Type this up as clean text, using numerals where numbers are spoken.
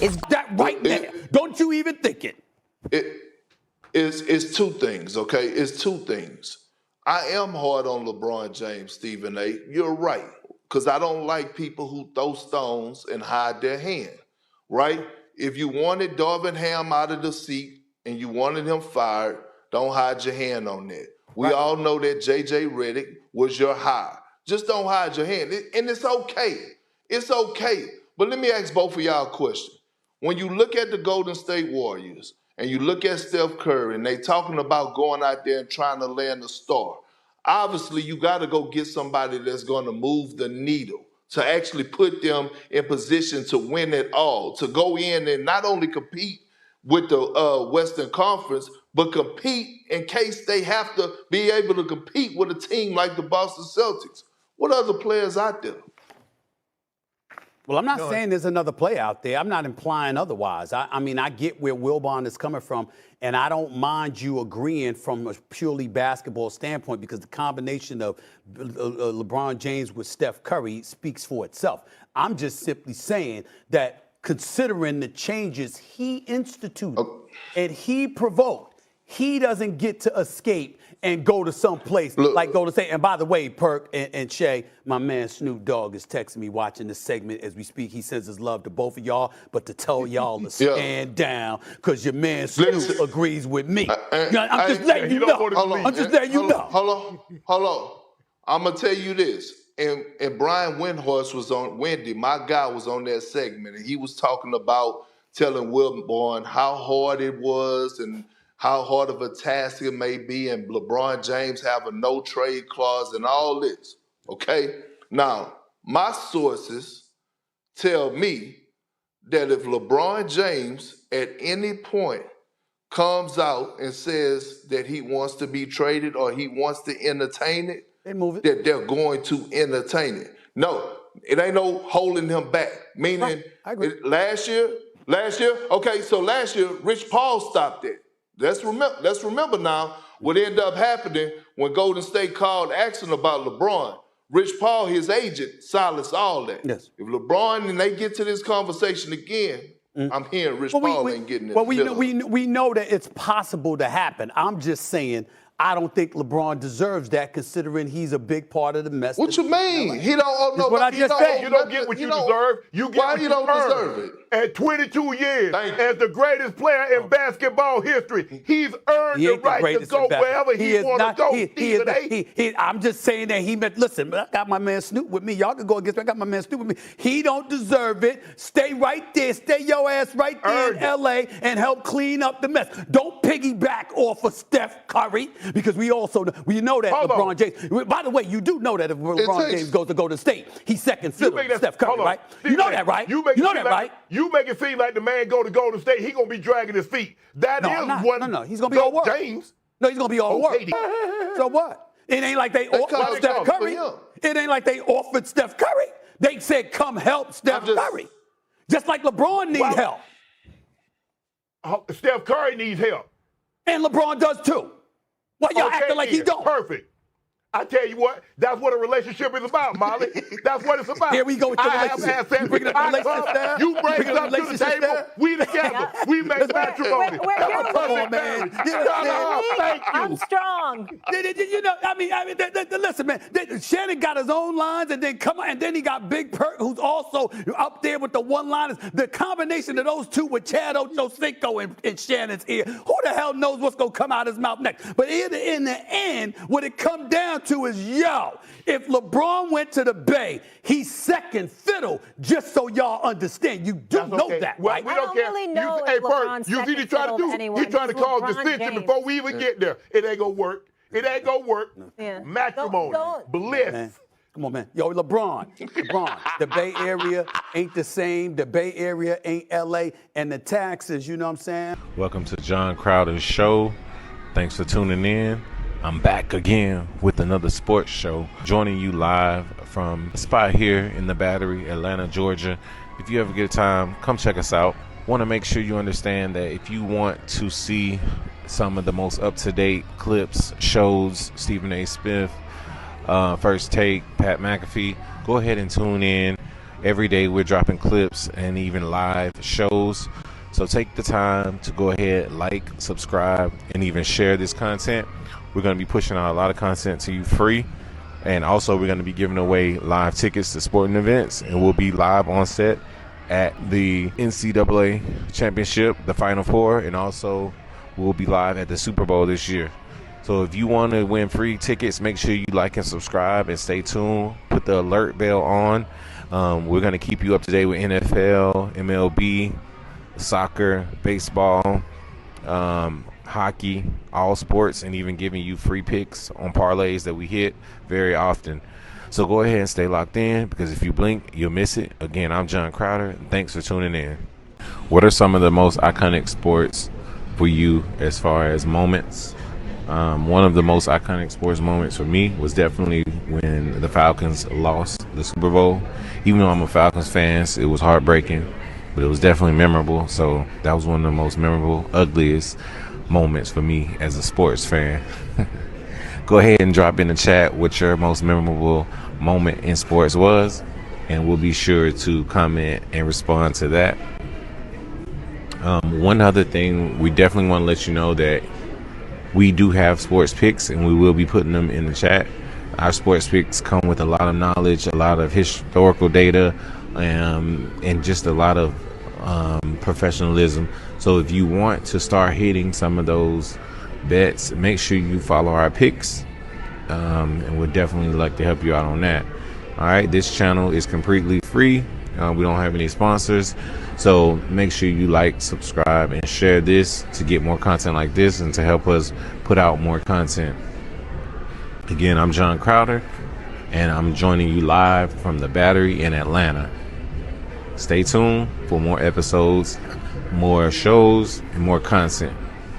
Is that right there? Don't you even think it? It's two things, okay? It's two things. I am hard on LeBron James, Stephen A. You're right, because I don't like people who throw stones and hide their hand, right? If you wanted Darvin Ham out of the seat and you wanted him fired, don't hide your hand on that. We all know that J.J. Redick was your hire. Just don't hide your hand. And it's okay. It's okay. But let me ask both of y'all a question. When you look at the Golden State Warriors and you look at Steph Curry and they talking about going out there and trying to land a star, obviously you got to go get somebody that's going to move the needle, to actually put them in position to win it all, to go in and not only compete with the Western Conference, but compete in case they have to be able to compete with a team like the Boston Celtics. What other players out there? Well, I'm not saying there's another play out there. I'm not implying otherwise. I mean, I get where Wilbon is coming from, and I don't mind you agreeing from a purely basketball standpoint because the combination of LeBron James with Steph Curry speaks for itself. I'm just simply saying that considering the changes he instituted and he provoked, he doesn't get to escape and go to some place like Golden State. And by the way, Perk and Shay, my man Snoop Dogg is texting me watching this segment as we speak. He sends his love to both of y'all, but to tell y'all to stand down because your man Snoop agrees with me. I'm just letting you know. I'm just letting you know. Hold on. I'm going to tell you this. And Brian Windhorst was on, Wendy, my guy, was on that segment, and he was talking about telling Wilborn how hard it was and how hard of a task it may be, and LeBron James have a no-trade clause and all this, okay? Now, my sources tell me that if LeBron James at any point comes out and says that he wants to be traded or he wants to entertain it, that they're going to entertain it. No, it ain't no holding him back. Meaning, last year, okay, so last year, Rich Paul stopped it. Let's remember now what ended up happening when Golden State called asking about LeBron. Rich Paul, his agent, silenced all that. Yes. If LeBron and they get to this conversation again, I'm hearing Rich Paul ain't getting it. Well, we know that it's possible to happen. I'm just saying I don't think LeBron deserves that, considering he's a big part of the mess. What you mean? He don't. No, what I just said. You don't get what you deserve. You get why what you don't deserve it? At 22 years, as the greatest player in basketball history, he's earned the right to go wherever he wants to go. I'm just saying that he meant. Listen, I got my man Snoop with me. Y'all can go against me. I got my man Snoop with me. He don't deserve it. Stay right there. Stay your ass right there in L.A. and help clean up the mess. Don't piggyback off of Steph Curry, because we know that LeBron James. By the way, you do know that if LeBron James goes to Golden State, he's second fiddle to Steph Curry, right? You know that, right? You know that, right? You make it seem like the man go to Golden State, he gonna be dragging his feet. No, he's gonna be all work. James. No, he's gonna be all work. So what? It ain't like they offered Steph Curry. It ain't like they offered Steph Curry. They said, "Come help Steph Curry," just like LeBron needs help. Steph Curry needs help, and LeBron does too. Why y'all acting like he don't? Perfect. I tell you what, that's what a relationship is about, Molly. That's what it's about. Here we go with the relationship. You bring the You bring it up to the table. We together. We make matrimony. Come on, man. Thank you. I'm strong. You know, I mean, listen, man. Shannon got his own lines, and then he got Big Perk, who's also up there with the one-liners. The combination of those two with Chad Ochocinco in Shannon's ear. Who the hell knows what's gonna come out his mouth next? But in the end, what it come down to is, if LeBron went to the Bay, he's second fiddle, just so y'all understand. You do know that, right? We don't care. Really know hey, Perk, you see what he's trying to do? He's trying to cause dissension before we even get there. It ain't gonna work. It ain't gonna work. Yeah. Matrimony, bliss. Man. Come on, man. Yo, LeBron, the Bay Area ain't the same. The Bay Area ain't L.A. and the taxes, you know what I'm saying? Welcome to John Crowder's show. Thanks for tuning in. I'm back again with another sports show, joining you live from a spot here in the Battery, Atlanta, Georgia. If you ever get time, come check us out. Want to make sure you understand that if you want to see some of the most up-to-date clips, shows, Stephen A. Smith, First Take, Pat McAfee, go ahead and tune in. Every day we're dropping clips and even live shows. So take the time to go ahead, like, subscribe, and even share this content. We're going to be pushing out a lot of content to you free. And also we're going to be giving away live tickets to sporting events. And we'll be live on set at the NCAA Championship, the Final Four. And also we'll be live at the Super Bowl this year. So if you want to win free tickets, make sure you like and subscribe and stay tuned. Put the alert bell on. We're going to keep you up to date with NFL, MLB, soccer, baseball, hockey, all sports, and even giving you free picks on parlays that we hit very often. So go ahead and stay locked in, because if you blink, you'll miss it. Again, I'm John Crowder, and thanks for tuning in. What are some of the most iconic sports for you as far as moments? One of the most iconic sports moments for me was definitely when the Falcons lost the Super Bowl. Even though I'm a Falcons fan, it was heartbreaking, but it was definitely memorable. So that was one of the most memorable, ugliest moments for me as a sports fan. Go ahead and drop in the chat what your most memorable moment in sports was, and we'll be sure to comment and respond to that. One other thing, we definitely want to let you know that we do have sports picks, and we will be putting them in the chat. Our sports picks come with a lot of knowledge, a lot of historical data, and just a lot of professionalism. So if you want to start hitting some of those bets, make sure you follow our picks, and we'd definitely like to help you out on that. All right, this channel is completely free. We don't have any sponsors, so make sure you like, subscribe, and share this to get more content like this and to help us put out more content. Again, I'm John Crowder, and I'm joining you live from the Battery in Atlanta. Stay tuned for more episodes, more shows, and more content.